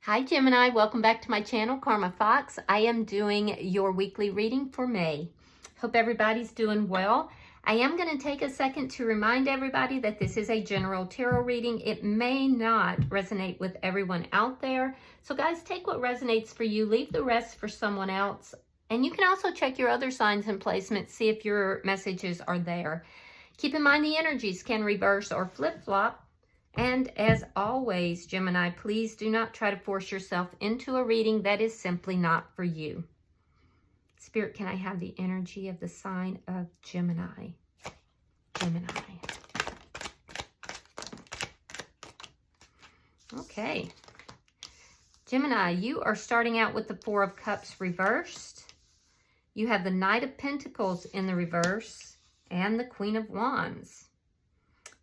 Hi Gemini, welcome back to my channel, Karma Fox. I am doing your weekly reading for May. Hope everybody's doing well. I am going to take a second to remind everybody that this is a general tarot reading. It may not resonate with everyone out there. So guys, take what resonates for you, leave the rest for someone else. And you can also check your other signs and placements, see if your messages are there. Keep in mind the energies can reverse or flip-flop. And as always, Gemini, please do not try to force yourself into a reading that is simply not for you. Spirit, can I have the energy of the sign of Gemini? Gemini. Okay. Gemini, you are starting out with the Four of Cups reversed. You have the Knight of Pentacles in the reverse and the Queen of Wands.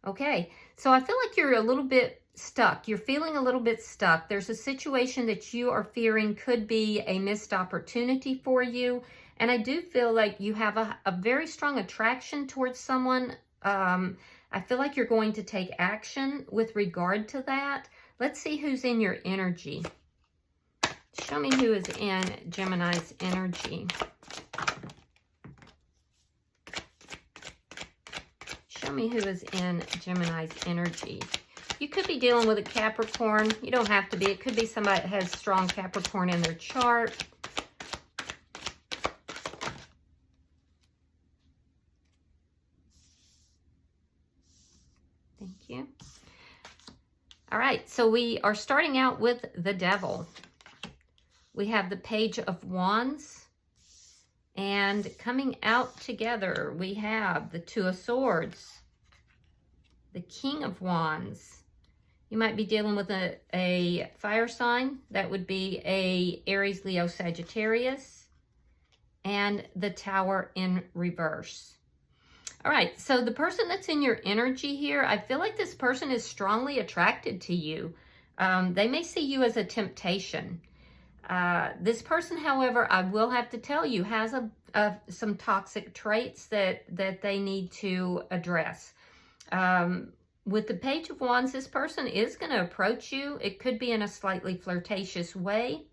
Okay, so I feel like you're a little bit stuck. You're feeling a little bit stuck. There's a situation that you are fearing could be a missed opportunity for you. And I do feel like you have a very strong attraction towards someone. I feel like you're going to take action with regard to that. Let's see who's in your energy. Show me who is in Gemini's energy. Show me who is in Gemini's energy. You could be dealing with a Capricorn. You don't have to be. It could be somebody that has strong Capricorn in their chart. Thank you. All right, so we are starting out with the Devil. We have the Page of Wands. And coming out together, we have the Two of Swords, the King of Wands. You might be dealing with a fire sign. That would be a Aries, Leo, Sagittarius. And the Tower in reverse. All right, so the person that's in your energy here, I feel like this person is strongly attracted to you. They may see you as a temptation. This person, however, I will have to tell you, has some toxic traits that they need to address. With the Page of Wands, this person is going to approach you. It could be in a slightly flirtatious way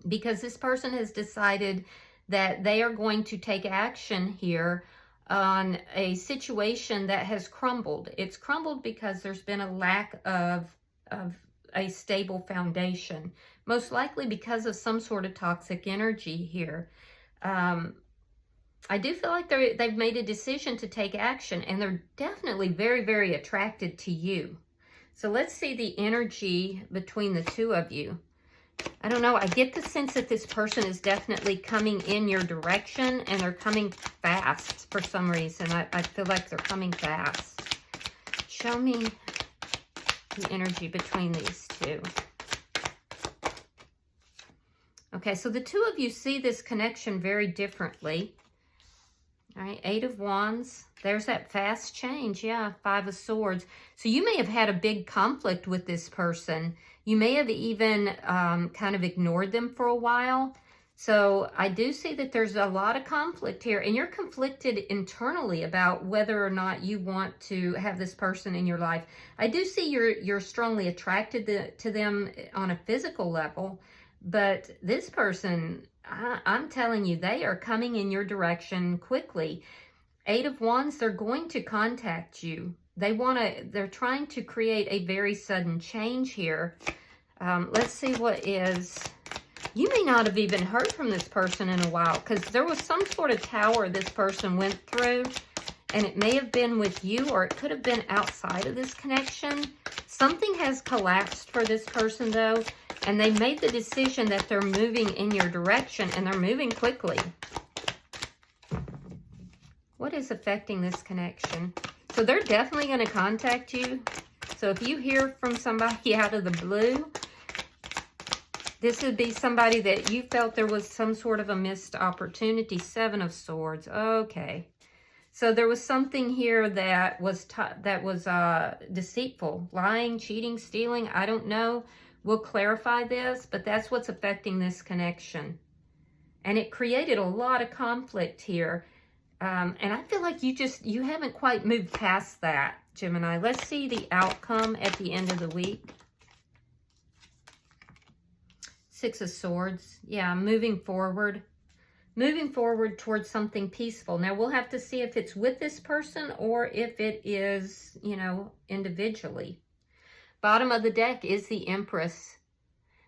because this person has decided that they are going to take action here on a situation that has crumbled. It's crumbled because there's been a lack of a stable foundation, most likely because of some sort of toxic energy here. I do feel like they've made a decision to take action, and they're definitely very, very attracted to you. So let's see the energy between the two of you. I don't know. I get the sense that this person is definitely coming in your direction, and they're coming fast for some reason. I feel like they're coming fast. Show me the energy between these two. Okay, so the two of you see this connection very differently. All right, Eight of Wands. There's that fast change. Yeah, Five of Swords. So you may have had a big conflict with this person. You may have even kind of ignored them for a while. So I do see that there's a lot of conflict here, and you're conflicted internally about whether or not you want to have this person in your life. I do see you're strongly attracted to them on a physical level, but this person, I'm telling you, they are coming in your direction quickly. Eight of Wands, they're going to contact you. They're trying to create a very sudden change here. Let's see what is. You may not have even heard from this person in a while because there was some sort of tower this person went through, and it may have been with you, or it could have been outside of this connection. Something has collapsed for this person though, and they made the decision that they're moving in your direction, and they're moving quickly. What is affecting this connection? So they're definitely going to contact you. So if you hear from somebody out of the blue, this would be somebody that you felt there was some sort of a missed opportunity. Seven of Swords. Okay. So there was something here that was deceitful, lying, cheating, stealing. I don't know. We'll clarify this, but that's what's affecting this connection. And it created a lot of conflict here. And I feel like you haven't quite moved past that, Gemini. Let's see the outcome at the end of the week. Six of Swords. Yeah, moving forward. Moving forward towards something peaceful. Now, we'll have to see if it's with this person or if it is, you know, individually. Bottom of the deck is the Empress.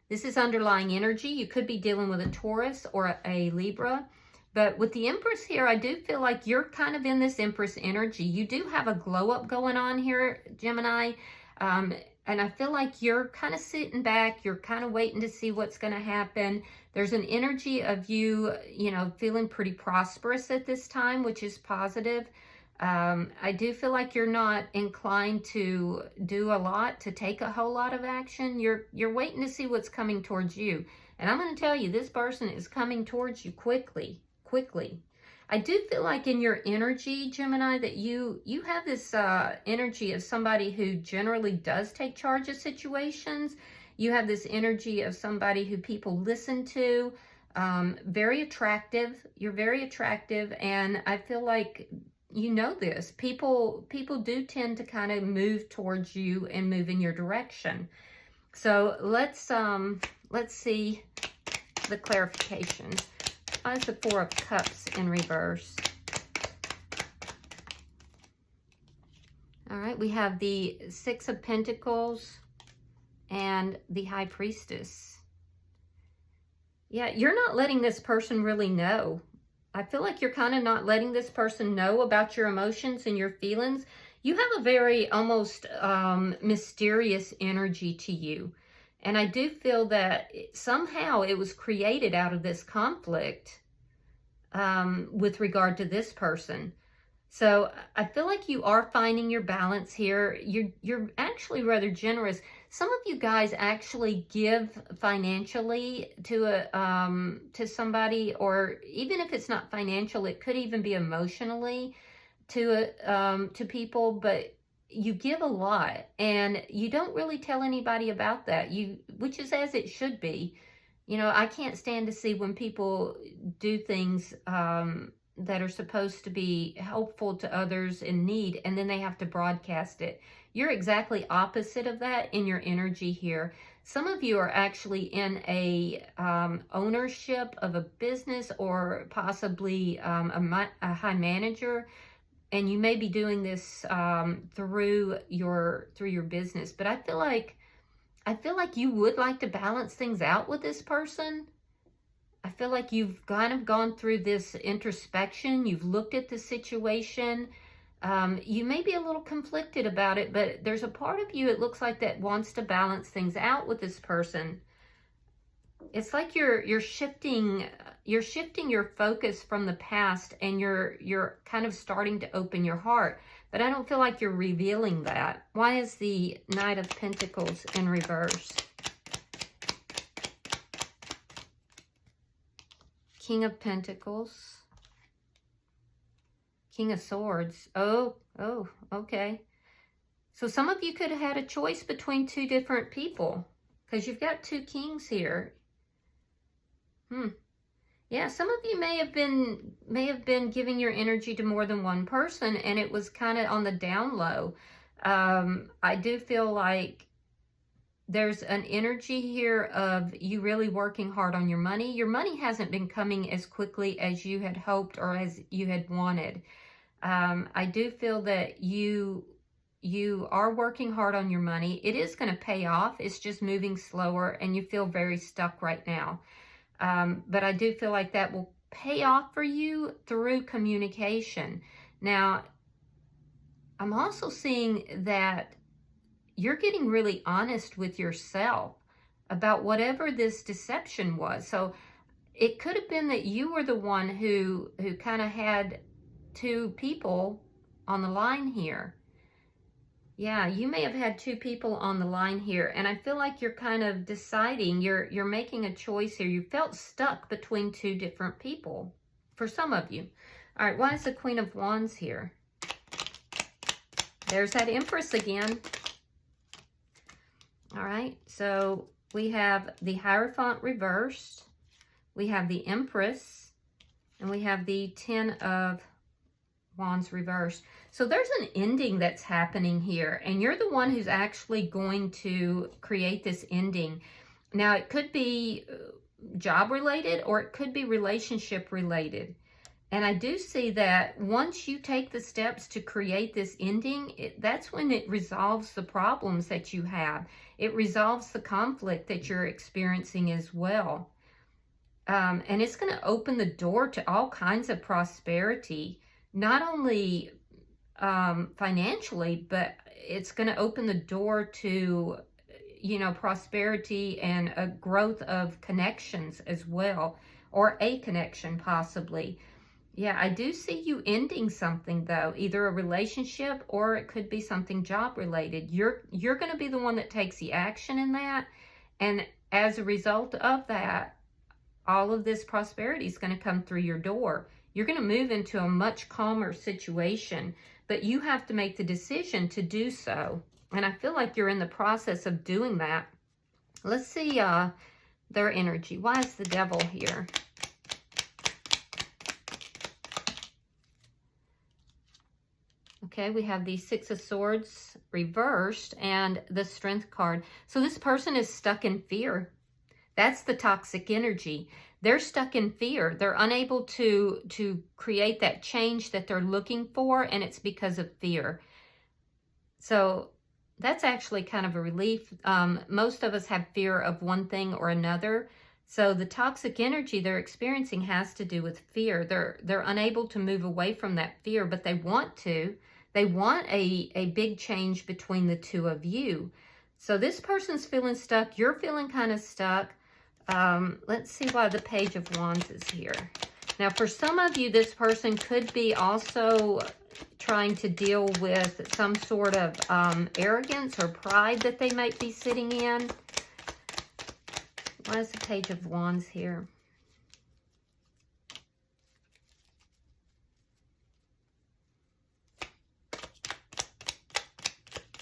This is underlying energy. You could be dealing with a Taurus or a Libra. But with the Empress here, I do feel like you're kind of in this Empress energy. You do have a glow up going on here, Gemini. And I feel like you're kind of sitting back. You're kind of waiting to see what's going to happen. There's an energy of you, you know, feeling pretty prosperous at this time, which is positive. I do feel like you're not inclined to do a lot, to take a whole lot of action. You're waiting to see what's coming towards you. And I'm going to tell you, this person is coming towards you quickly. I do feel like in your energy, Gemini, that you have this energy of somebody who generally does take charge of situations. You have this energy of somebody who people listen to. Very attractive. You're very attractive, and I feel like you know this. People do tend to kind of move towards you and move in your direction. So let's see the clarification. Why is the Four of Cups in reverse? All right, we have the Six of Pentacles and the High Priestess. Yeah, you're not letting this person really know. I feel like you're kind of not letting this person know about your emotions and your feelings. You have a very almost mysterious energy to you. And I do feel that somehow it was created out of this conflict with regard to this person. So I feel like you are finding your balance here. You're actually rather generous. Some of you guys actually give financially to somebody, or even if it's not financial, it could even be emotionally to people. But you give a lot, and you don't really tell anybody about that. Which is as it should be. You know, I can't stand to see when people do things that are supposed to be helpful to others in need, and then they have to broadcast it. You're exactly opposite of that in your energy here. Some of you are actually in a ownership of a business, or possibly a high manager, and you may be doing this through your business. But I feel like you would like to balance things out with this person. I feel like you've kind of gone through this introspection. You've looked at the situation. You may be a little conflicted about it, but there's a part of you, it looks like, that wants to balance things out with this person. It's like you're shifting your focus from the past, and you're kind of starting to open your heart. But I don't feel like you're revealing that. Why is the Knight of Pentacles in reverse? King of Pentacles. King of Swords. Oh, okay. So some of you could have had a choice between two different people, because you've got two kings here. Yeah, some of you may have been giving your energy to more than one person, and it was kind of on the down low. I do feel like there's an energy here of you really working hard on your money. Your money hasn't been coming as quickly as you had hoped or as you had wanted. I do feel that you are working hard on your money. It is going to pay off. It's just moving slower, and you feel very stuck right now. But I do feel like that will pay off for you through communication. Now, I'm also seeing that you're getting really honest with yourself about whatever this deception was. So it could have been that you were the one who kind of had two people on the line here. Yeah, you may have had two people on the line here, and I feel like you're kind of deciding, you're making a choice here. You felt stuck between two different people for some of you. All right, why is the Queen of Wands here? There's that Empress again. All right, so we have the Hierophant reversed, we have the Empress, and we have the Ten of Wands reversed. So there's an ending that's happening here, and you're the one who's actually going to create this ending. Now, it could be job related or it could be relationship related. And I do see that once you take the steps to create this ending, that's when it resolves the problems that you have. It resolves the conflict that you're experiencing as well. And it's going to open the door to all kinds of prosperity, not only financially, but it's going to open the door to, you know, prosperity and a growth of connections as well, or a connection possibly. Yeah, I do see you ending something though, either a relationship or it could be something job related. You're going to be the one that takes the action in that. And as a result of that, all of this prosperity is going to come through your door. You're going to move into a much calmer situation, but you have to make the decision to do so. And I feel like you're in the process of doing that. Let's see their energy. Why is the devil here? Okay, we have the Six of Swords reversed and the Strength card. So this person is stuck in fear. That's the toxic energy. They're stuck in fear. They're unable to create that change that they're looking for, and it's because of fear. So that's actually kind of a relief. Most of us have fear of one thing or another. So the toxic energy they're experiencing has to do with fear. They're unable to move away from that fear, but they want to. They want a big change between the two of you. So this person's feeling stuck. You're feeling kind of stuck. Let's see why the Page of Wands is here. Now, for some of you, this person could be also trying to deal with some sort of arrogance or pride that they might be sitting in. Why is the Page of Wands here?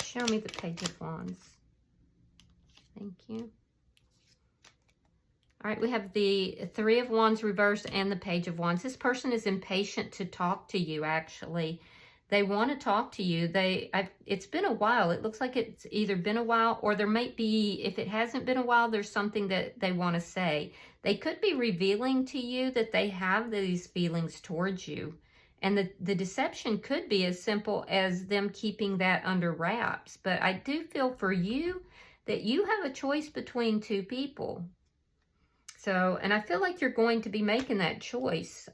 Show me the Page of Wands. Thank you. All right, we have the Three of Wands reversed and the Page of Wands. This person is impatient to talk to you, actually. They want to talk to you. It's been a while. It looks like it's either been a while or there might be, if it hasn't been a while, there's something that they want to say. They could be revealing to you that they have these feelings towards you. And the deception could be as simple as them keeping that under wraps. But I do feel for you that you have a choice between two people. So, and I feel like you're going to be making that choice.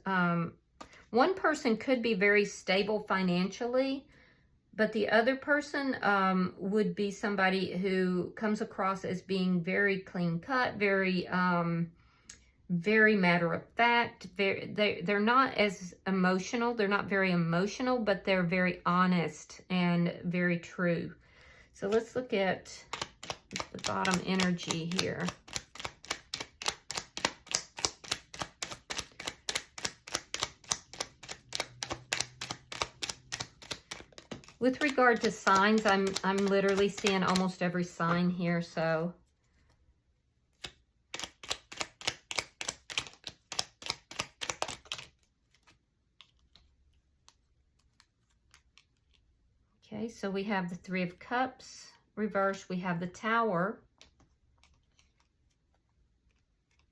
One person could be very stable financially, but the other person would be somebody who comes across as being very clean cut, very matter of fact. They're not as emotional. They're not very emotional, but they're very honest and very true. So let's look at the bottom energy here. With regard to signs, I'm literally seeing almost every sign here, so. Okay, so we have the Three of Cups reversed. We have the Tower.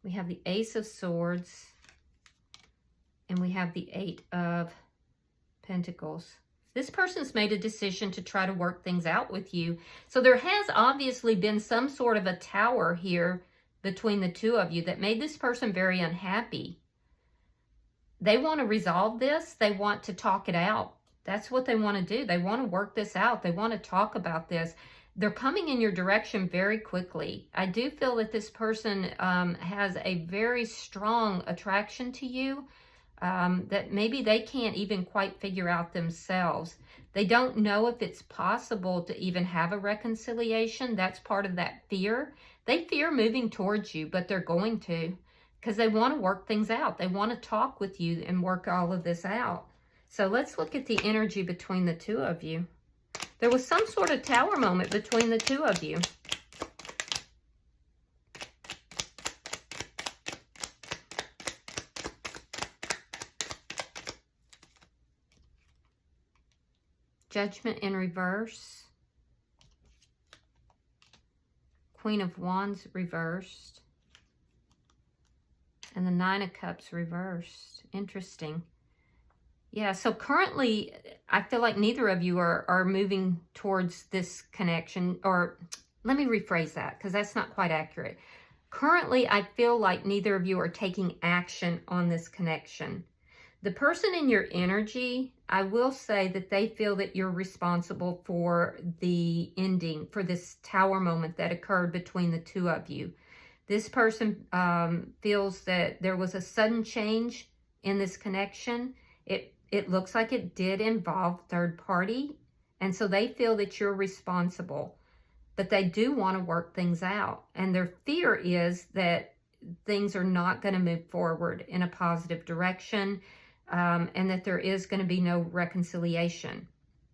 We have the Ace of Swords. And we have the Eight of Pentacles. This person's made a decision to try to work things out with you. So there has obviously been some sort of a tower here between the two of you that made this person very unhappy. They want to resolve this. They want to talk it out. That's what they want to do. They want to work this out. They want to talk about this. They're coming in your direction very quickly. I do feel that this person has a very strong attraction to you. That maybe they can't even quite figure out themselves. They don't know if it's possible to even have a reconciliation. That's part of that fear. They fear moving towards you, but they're going to because they want to work things out. They want to talk with you and work all of this out. So let's look at the energy between the two of you. There was some sort of tower moment between the two of you. Judgment in reverse. Queen of Wands reversed. And the Nine of Cups reversed. Interesting. Yeah, so currently, I feel like neither of you are moving towards this connection. Or let me rephrase that, because that's not quite accurate. Currently, I feel like neither of you are taking action on this connection. The person in your energy, I will say that they feel that you're responsible for the ending, for this tower moment that occurred between the two of you. This person feels that there was a sudden change in this connection. It looks like it did involve third party, and so they feel that you're responsible. But they do want to work things out, and their fear is that things are not going to move forward in a positive direction, and that there is going to be no reconciliation.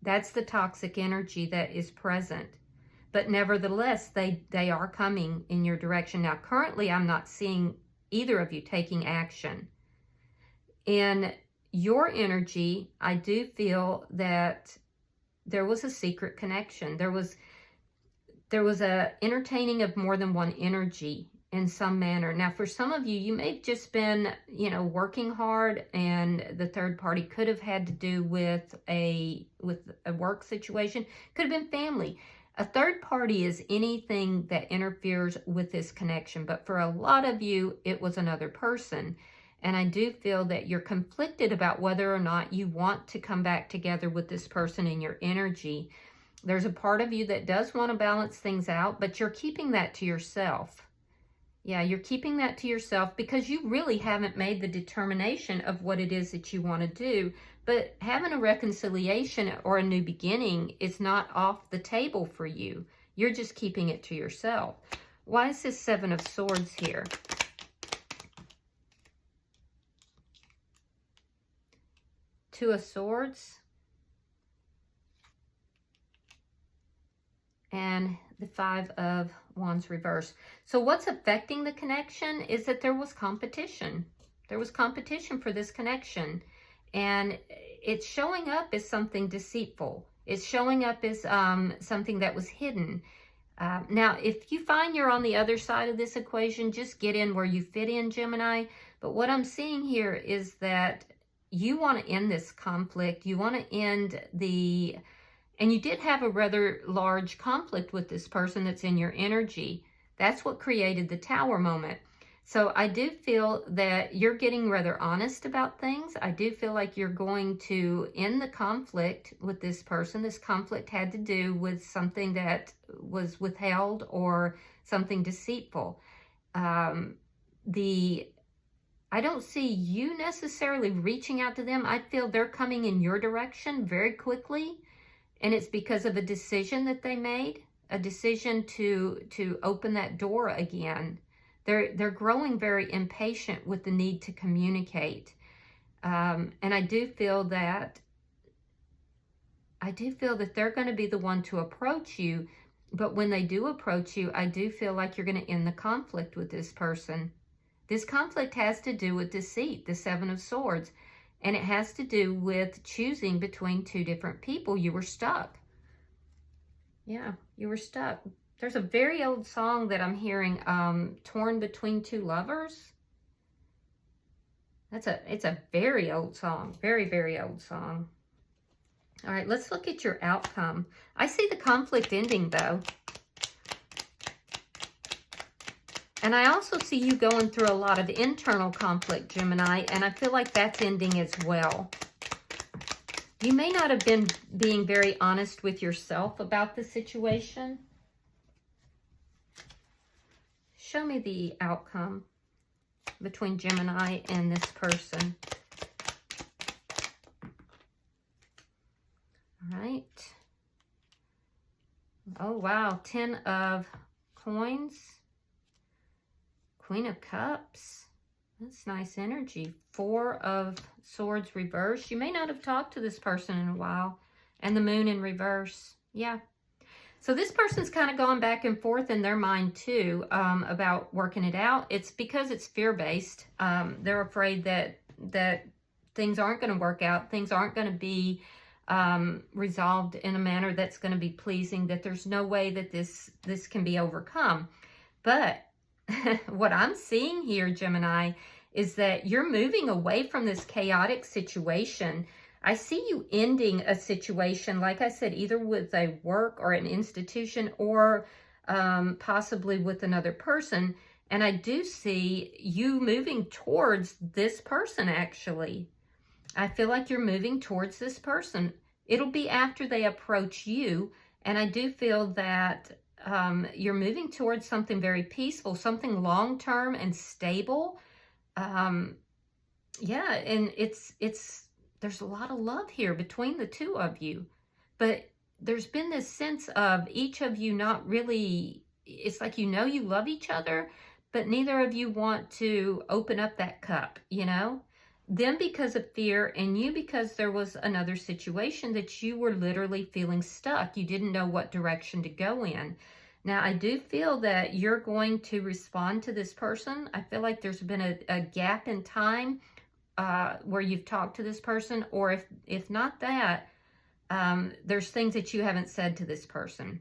That's the toxic energy that is present. But nevertheless, they are coming in your direction. Now, currently, I'm not seeing either of you taking action. In your energy, I do feel that there was a secret connection. There was a entertaining of more than one energy in some manner. Now, for some of you, you may have just been, working hard, and the third party could have had to do with a work situation. Could have been family. A third party is anything that interferes with this connection. But for a lot of you, it was another person. And I do feel that you're conflicted about whether or not you want to come back together with this person in your energy. There's a part of you that does want to balance things out, but you're keeping that to yourself. Yeah, you're keeping that to yourself because you really haven't made the determination of what it is that you want to do. But having a reconciliation or a new beginning is not off the table for you. You're just keeping it to yourself. Why is this Seven of Swords here? Two of Swords. And the Five of Wands reversed. So what's affecting the connection is that there was competition. There was competition for this connection. And it's showing up as something deceitful. It's showing up as something that was hidden. Now, if you find you're on the other side of this equation, just get in where you fit in, Gemini. But what I'm seeing here is that you want to end this conflict. You want to end the... And you did have a rather large conflict with this person that's in your energy. That's what created the tower moment. So I do feel that you're getting rather honest about things. I do feel like you're going to end the conflict with this person. This conflict had to do with something that was withheld or something deceitful. I don't see you necessarily reaching out to them. I feel they're coming in your direction very quickly. And it's because of a decision that they made, a decision to open that door again. They're growing very impatient with the need to communicate. And I do feel that they're going to be the one to approach you. But when they do approach you, I do feel like you're going to end the conflict with this person. This conflict has to do with deceit, the Seven of Swords. And it has to do with choosing between two different people. You were stuck. Yeah, you were stuck. There's a very old song that I'm hearing, Torn Between Two Lovers. It's a very old song. Very, very old song. All right, let's look at your outcome. I see the conflict ending, though. And I also see you going through a lot of internal conflict, Gemini, and I feel like that's ending as well. You may not have been being very honest with yourself about the situation. Show me the outcome between Gemini and this person. All right. Oh, wow. 10 of Coins. Queen of Cups. That's nice energy. 4 of Swords reverse. You may not have talked to this person in a while. And the Moon in reverse. Yeah. So this person's kind of gone back and forth in their mind too about working it out. It's because it's fear-based. They're afraid that things aren't going to work out. Things aren't going to be resolved in a manner that's going to be pleasing. That there's no way that this can be overcome. But what I'm seeing here, Gemini, is that you're moving away from this chaotic situation. I see you ending a situation, like I said, either with a work or an institution, or possibly with another person. And I do see you moving towards this person, actually. I feel like you're moving towards this person. It'll be after they approach you. And I do feel that you're moving towards something very peaceful, something long-term and stable. Yeah, and there's a lot of love here between the two of you. But there's been this sense of each of you not really, it's like you know you love each other, but neither of you want to open up that cup, you know? Them because of fear, and you because there was another situation that you were literally feeling stuck. You didn't know what direction to go in. Now, I do feel that you're going to respond to this person. I feel like there's been a gap in time where you've talked to this person, or if not that, there's things that you haven't said to this person.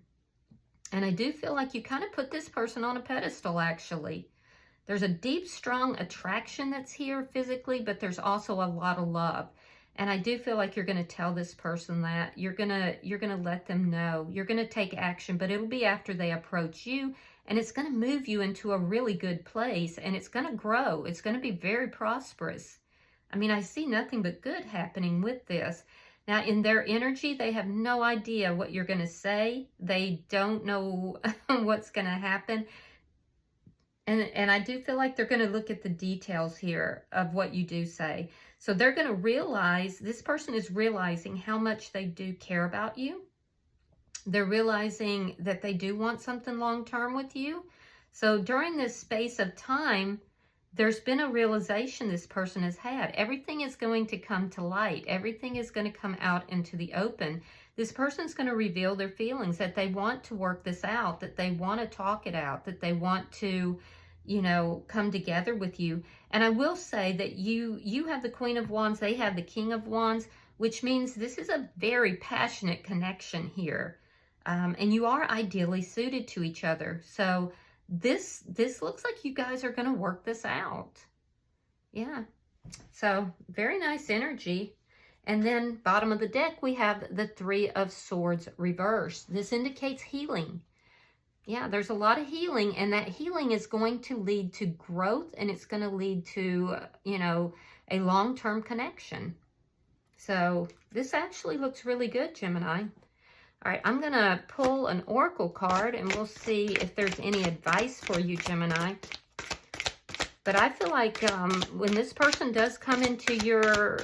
And I do feel like you kind of put this person on a pedestal, actually. There's a deep, strong attraction that's here physically, but there's also a lot of love. And I do feel like you're going to tell this person that. You're going to let them know. You're going to take action, but it'll be after they approach you, and it's going to move you into a really good place, and it's going to grow. It's going to be very prosperous. I mean, I see nothing but good happening with this. Now, in their energy, they have no idea what you're going to say. They don't know what's going to happen. And I do feel like they're going to look at the details here of what you do say. So they're going to realize, this person is realizing how much they do care about you. They're realizing that they do want something long-term with you. So during this space of time, there's been a realization this person has had. Everything is going to come to light. Everything is going to come out into the open. This person's going to reveal their feelings, that they want to work this out, that they want to talk it out, that they want to, you know, come together with you. And I will say that you have the Queen of Wands, they have the King of Wands, which means this is a very passionate connection here. And you are ideally suited to each other. So this looks like you guys are going to work this out. Yeah. So very nice energy. And then bottom of the deck, we have the Three of Swords reversed. This indicates healing. Yeah, there's a lot of healing, and that healing is going to lead to growth, and it's going to lead to, you know, a long-term connection. So this actually looks really good, Gemini. All right, I'm going to pull an oracle card, and we'll see if there's any advice for you, Gemini. But I feel like when this person does come into your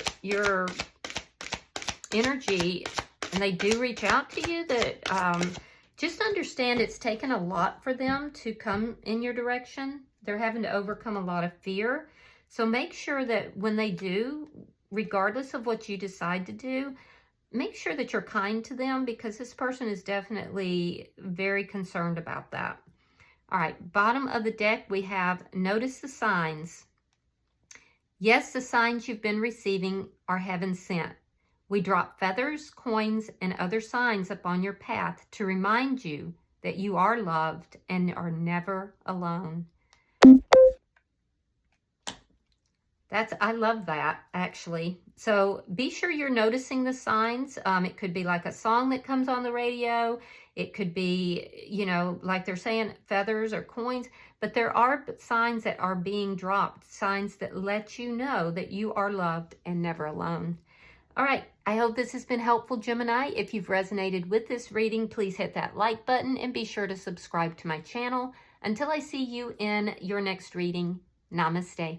energy, and they do reach out to you, that just understand it's taken a lot for them to come in your direction. They're having to overcome a lot of fear. So make sure that when they do, regardless of what you decide to do, make sure that you're kind to them, because this person is definitely very concerned about that. All right, bottom of the deck, we have notice the signs. Yes, the signs you've been receiving are heaven sent. We drop feathers, coins, and other signs upon your path to remind you that you are loved and are never alone. I love that, actually. So be sure you're noticing the signs. It could be like a song that comes on the radio. It could be, you know, like they're saying, feathers or coins. But there are signs that are being dropped, signs that let you know that you are loved and never alone. All right, I hope this has been helpful, Gemini. If you've resonated with this reading, please hit that like button and be sure to subscribe to my channel. Until I see you in your next reading, namaste.